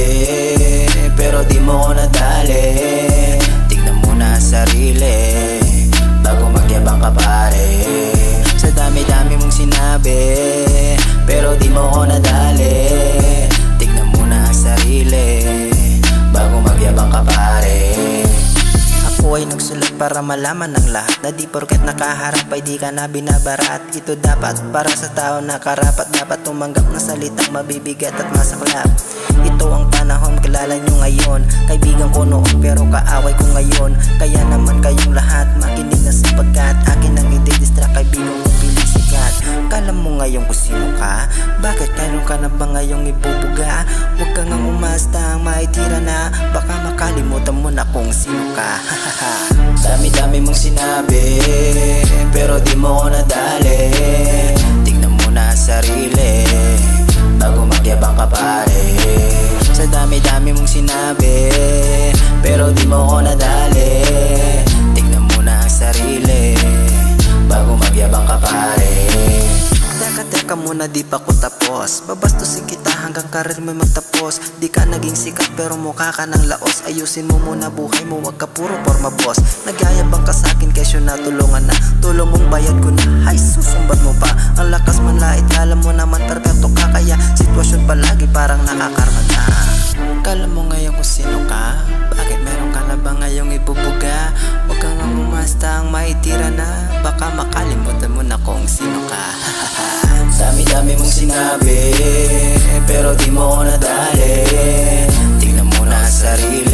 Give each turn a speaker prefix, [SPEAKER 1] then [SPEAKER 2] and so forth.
[SPEAKER 1] sinabi, pero di mo ko nadali. Tignan mo na sarili bago magyabang ka pare. Sa dami-dami mong sinabi, pero di mo ko nadali. Tignan mo na sarili bago magyabang ka pare. Ako ay nagsulat para malaman ng lahat na di porket nakaharap ay di ka na binabarat. Ito dapat para sa tao na karapat dapat tumanggap ng salitang mabibigat at masaklap. Ito ang panahon, kilala nyo ngayon. Kaibigan ko noon pero kaaway ko ngayon. Kaya naman kayong lahat makinig na sapagkat akin ang i-distract, kaibigan kong piling sikat. Kala mo ngayon kung sino ka? Bakit kailan ka na ba ngayong ibubuga? Huwag kang ang umasta, maitira na. Baka makalimutan mo na kung sino ka. Dami-dami mong sinabi, pero di mo ko nadali. Tignan mo na sarili bago magyabang ka pare. Sa dami-dami mong sinabi, pero di mo ko nadali. Tignan mo na sarili bago magyabang ka pare. Teka muna, di pa ko tapos. Babastusin kita hanggang karir mo magtapos. Di ka naging sikat pero mukha ka ng laos. Ayusin mo muna buhay mo, wag ka puro forma boss. Nagyayabang ka sa'kin kesyo na tulungan na. Tulong mong bayad ko na, ay susumbat mo pa. Ang lakas manlait, alam mo naman perfecto ka. Kaya sitwasyon palagi parang nakakarga. Kala mo ngayon kung sino ka? Bakit meron ka na ba ngayong ibubuga? Huwag kang ang umasta, ang maitira na. Baka makalimutan mo na kung sino ka. Dami-dami mong sinabi, pero di mo ko nadali. Tingnan mo na sarili